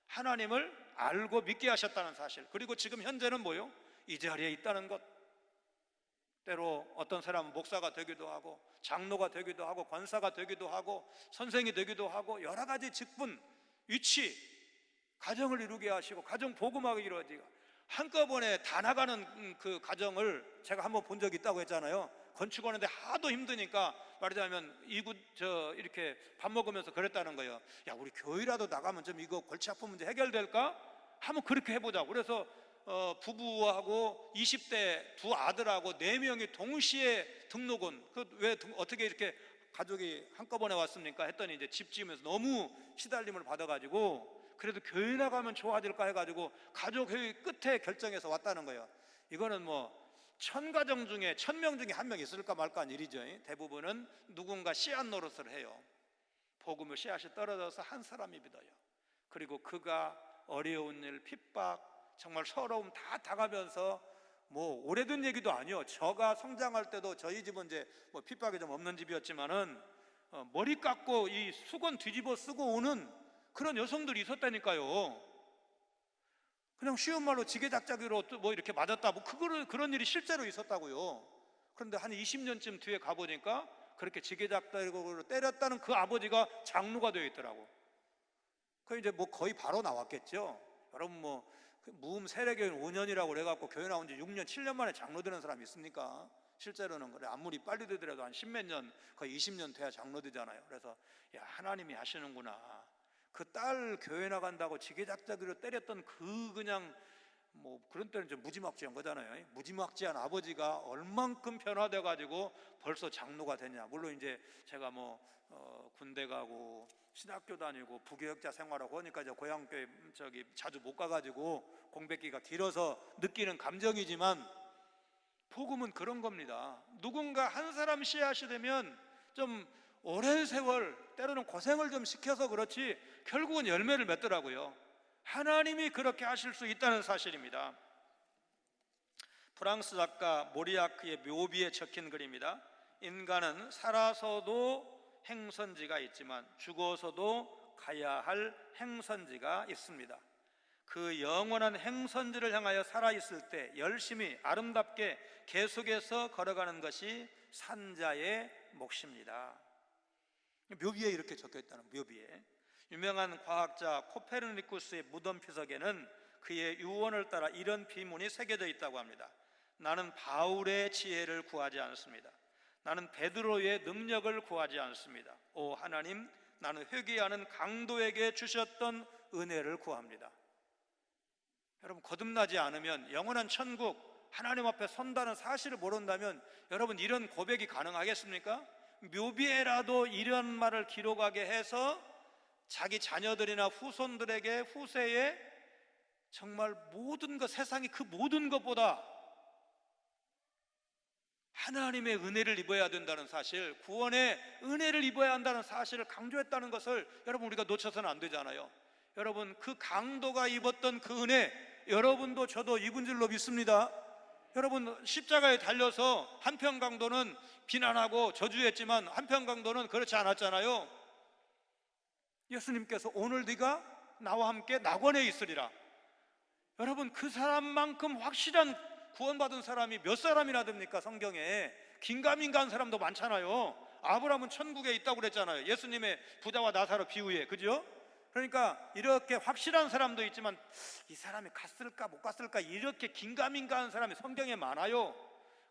하나님을 알고 믿게 하셨다는 사실, 그리고 지금 현재는 이 자리에 있다는 것. 때로 어떤 사람은 목사가 되기도 하고 장로가 되기도 하고 권사가 되기도 하고 선생이 되기도 하고 여러 가지 직분, 위치, 가정을 이루게 하시고 가정 복음화가 이루어지고 한꺼번에 다 나가는 그 가정을 제가 한번 본 적이 있다고 했잖아요. 건축하는데 하도 힘드니까 말하자면 이렇게 밥 먹으면서 그랬다는 거예요. 야, 우리 교회라도 나가면 좀 이거 골치 아픈 문제 해결될까? 한번 그렇게 해보자고. 그래서 부부하고 20대 두 아들하고 4명이 동시에 등록은 어떻게 이렇게 가족이 한꺼번에 왔습니까? 했더니 이제 집 지으면서 너무 시달림을 받아가지고 그래도 교회 나가면 좋아질까 해가지고 가족회의 끝에 결정해서 왔다는 거예요. 이거는 1000가정 중에 1000명 중에 한 명 있을까 말까 한 일이죠. 대부분은 누군가 씨앗 노릇을 해요. 복음의 씨앗이 떨어져서 한 사람이 믿어요. 그리고 그가 어려운 일, 핍박, 정말 서러움 다 당하면서 오래된 얘기도 아니요. 저가 성장할 때도 저희 집은 이제 핍박이 좀 없는 집이었지만은 머리 깎고 이 수건 뒤집어 쓰고 오는 그런 여성들이 있었다니까요. 그냥 쉬운 말로 지게작자기로 이렇게 맞았다 그런 일이 실제로 있었다고요. 그런데 한 20년쯤 뒤에 가보니까 그렇게 지게작자기로 때렸다는 그 아버지가 장로가 되어 있더라고. 그 이제 거의 바로 나왔겠죠. 여러분 무음 세례교회 5년이라고 그래갖고 교회 나온 지 6년 7년 만에 장로 되는 사람이 있습니까? 실제로는 그래 아무리 빨리 되더라도 한 10몇 년 거의 20년 돼야 장로 되잖아요. 그래서 야, 하나님이 하시는구나. 그 딸 교회 나간다고 지게작자기로 때렸던 그냥 그런 때는 좀 무지막지한 거잖아요. 무지막지한 아버지가 얼만큼 변화돼 가지고 벌써 장로가 되냐. 물론 이제 제가 군대 가고 신학교 다니고 부교역자 생활하고 하니까 이제 고향교회 자주 못 가가지고 공백기가 길어서 느끼는 감정이지만 복음은 그런 겁니다. 누군가 한 사람 씨앗이 되면 좀 오랜 세월 때로는 고생을 좀 시켜서 그렇지 결국은 열매를 맺더라고요. 하나님이 그렇게 하실 수 있다는 사실입니다. 프랑스 작가 모리아크의 묘비에 적힌 글입니다. 인간은 살아서도 행선지가 있지만 죽어서도 가야 할 행선지가 있습니다. 그 영원한 행선지를 향하여 살아있을 때 열심히 아름답게 계속해서 걸어가는 것이 산자의 몫입니다. 묘비에 이렇게 적혀있다는, 묘비에. 유명한 과학자 코페르니쿠스의 무덤 피석에는 그의 유언을 따라 이런 비문이 새겨져 있다고 합니다. 나는 바울의 지혜를 구하지 않습니다. 나는 베드로의 능력을 구하지 않습니다. 오 하나님, 나는 회개하는 강도에게 주셨던 은혜를 구합니다. 여러분, 거듭나지 않으면 영원한 천국 하나님 앞에 선다는 사실을 모른다면 여러분, 이런 고백이 가능하겠습니까? 묘비에라도 이런 말을 기록하게 해서 자기 자녀들이나 후손들에게 후세에 정말 모든 것, 세상이 그 모든 것보다 하나님의 은혜를 입어야 된다는 사실, 구원의 은혜를 입어야 한다는 사실을 강조했다는 것을 여러분, 우리가 놓쳐서는 안 되잖아요. 여러분, 그 강도가 입었던 그 은혜, 여러분도 저도 입은 줄로 믿습니다. 여러분, 십자가에 달려서 한편 강도는 비난하고 저주했지만 한편 강도는 그렇지 않았잖아요. 예수님께서 오늘 네가 나와 함께 낙원에 있으리라. 여러분, 그 사람만큼 확실한 구원받은 사람이 몇 사람이나 됩니까? 성경에 긴가민가한 사람도 많잖아요. 아브라함은 천국에 있다고 그랬잖아요. 예수님의 부자와 나사로 비유에, 그죠? 그러니까 이렇게 확실한 사람도 있지만 이 사람이 갔을까 못 갔을까 이렇게 긴가민가한 사람이 성경에 많아요.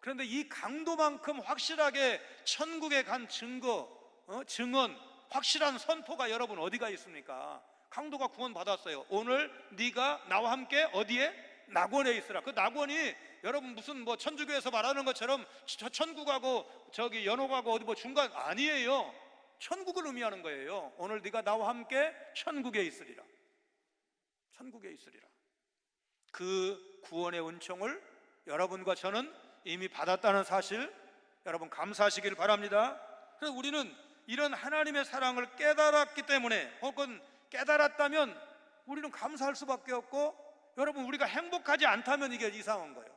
그런데 이 강도만큼 확실하게 천국에 간 증거, 증언, 확실한 선포가 여러분 어디가 있습니까? 강도가 구원받았어요. 오늘 네가 나와 함께 어디에? 낙원에 있으라. 그 낙원이 여러분 무슨 뭐 천주교에서 말하는 것처럼 저 천국하고 저기 연옥하고 어디 뭐 중간 아니에요. 천국을 의미하는 거예요. 오늘 네가 나와 함께 천국에 있으리라. 천국에 있으리라. 그 구원의 은총을 여러분과 저는 이미 받았다는 사실 여러분 감사하시길 바랍니다. 그래서 우리는 이런 하나님의 사랑을 깨달았기 때문에, 혹은 깨달았다면 우리는 감사할 수밖에 없고, 여러분 우리가 행복하지 않다면 이게 이상한 거예요.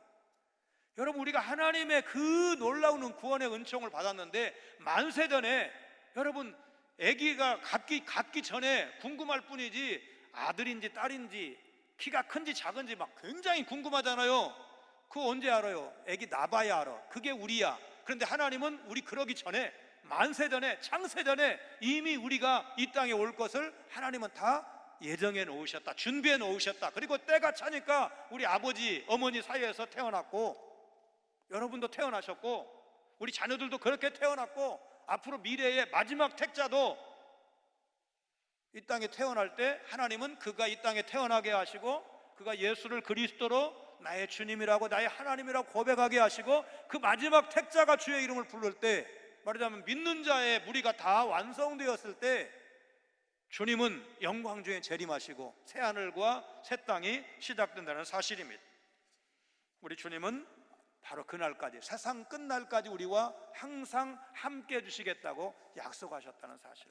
여러분, 우리가 하나님의 그 놀라운 구원의 은총을 받았는데 만세 전에 여러분 아기가 갖기 전에 궁금할 뿐이지 아들인지 딸인지 키가 큰지 작은지 막 굉장히 궁금하잖아요. 그거 언제 알아요? 아기 낳아봐야 알아. 그게 우리야. 그런데 하나님은 우리 그러기 전에, 만세 전에, 창세 전에 이미 우리가 이 땅에 올 것을 하나님은 다 예정해 놓으셨다. 준비해 놓으셨다. 그리고 때가 차니까 우리 아버지 어머니 사이에서 태어났고, 여러분도 태어나셨고, 우리 자녀들도 그렇게 태어났고, 앞으로 미래의 마지막 택자도 이 땅에 태어날 때 하나님은 그가 이 땅에 태어나게 하시고, 그가 예수를 그리스도로 나의 주님이라고 나의 하나님이라고 고백하게 하시고, 그 마지막 택자가 주의 이름을 부를 때, 말하자면 믿는 자의 무리가 다 완성되었을 때 주님은 영광 중에 재림하시고 새 하늘과 새 땅이 시작된다는 사실입니다. 우리 주님은 바로 그날까지, 세상 끝날까지 우리와 항상 함께 해주시겠다고 약속하셨다는 사실.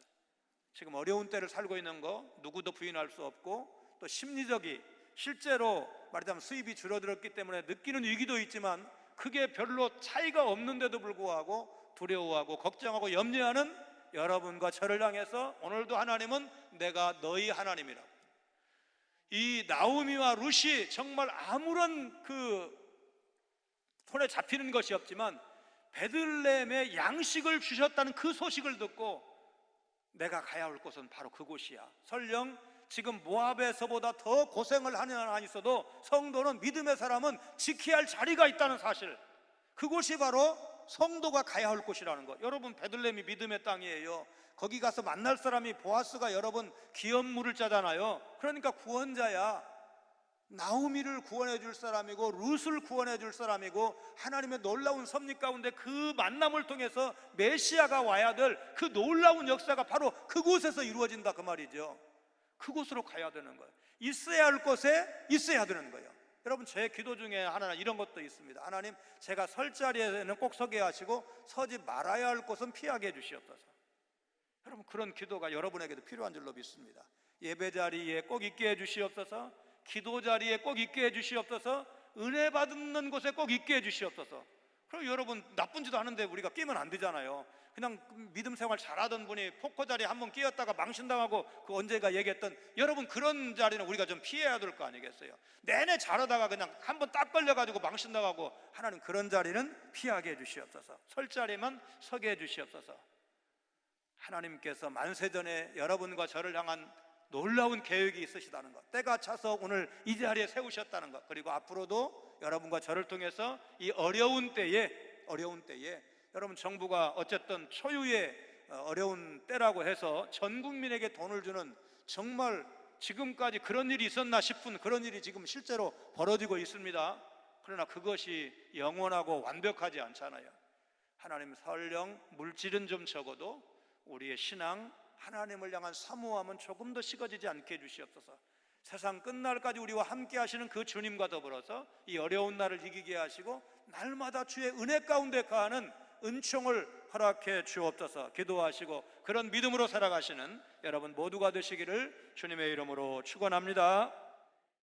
지금 어려운 때를 살고 있는 거 누구도 부인할 수 없고, 또 심리적이 실제로 말하자면 수입이 줄어들었기 때문에 느끼는 위기도 있지만 그게 별로 차이가 없는데도 불구하고 두려워하고 걱정하고 염려하는 여러분과 저를 향해서 오늘도 하나님은 내가 너희 하나님이라고. 이 나오미와 룻이 정말 아무런 손에 잡히는 것이 없지만 베들레헴에 양식을 주셨다는 그 소식을 듣고 내가 가야 할 곳은 바로 그곳이야. 설령 지금 모압에서보다 더 고생을 하는 한 있어도 성도는, 믿음의 사람은 지켜야 할 자리가 있다는 사실, 그곳이 바로 성도가 가야 할 곳이라는 것. 여러분, 베들레헴이 믿음의 땅이에요. 거기 가서 만날 사람이 보아스가 여러분 기업 물을 짜잖아요. 그러니까 구원자야. 나오미를 구원해 줄 사람이고 룻을 구원해 줄 사람이고, 하나님의 놀라운 섭리 가운데 그 만남을 통해서 메시아가 와야 될 그 놀라운 역사가 바로 그곳에서 이루어진다, 그 말이죠. 그곳으로 가야 되는 거예요. 있어야 할 곳에 있어야 되는 거예요. 여러분, 제 기도 중에 하나는 이런 것도 있습니다. 하나님, 제가 설 자리에는 꼭 서게 하시고 서지 말아야 할 곳은 피하게 해주시옵소서. 여러분, 그런 기도가 여러분에게도 필요한 줄로 믿습니다. 예배 자리에 꼭 있게 해주시옵소서. 기도 자리에 꼭 있게 해주시옵소서. 은혜 받는 곳에 꼭 있게 해주시옵소서. 그럼 여러분 나쁜 짓도 하는데 우리가 끼면 안 되잖아요. 그냥 믿음 생활 잘하던 분이 폭포 자리에 한번 끼었다가 망신당하고 그 언제가 얘기했던 여러분 그런 자리는 우리가 좀 피해야 될 거 아니겠어요? 내내 잘하다가 그냥 한번 딱 걸려가지고 망신당하고 하나님 그런 자리는 피하게 해주시옵소서. 설 자리만 서게 해주시옵소서. 하나님께서 만세전에 여러분과 저를 향한 놀라운 계획이 있으시다는 것, 때가 차서 오늘 이 자리에 세우셨다는 것, 그리고 앞으로도 여러분과 저를 통해서 이 어려운 때에 여러분 정부가 어쨌든 초유의 어려운 때라고 해서 전 국민에게 돈을 주는, 정말 지금까지 그런 일이 있었나 싶은 그런 일이 지금 실제로 벌어지고 있습니다. 그러나 그것이 영원하고 완벽하지 않잖아요. 하나님 설령 물질은 좀 적어도 우리의 신앙, 하나님을 향한 사모함은 조금 더 식어지지 않게 해주시옵소서. 세상 끝날까지 우리와 함께 하시는 그 주님과 더불어서 이 어려운 날을 이기게 하시고 날마다 주의 은혜 가운데 가는 은총을 허락해 주옵소서. 기도하시고 그런 믿음으로 살아가시는 여러분 모두가 되시기를 주님의 이름으로 축원합니다.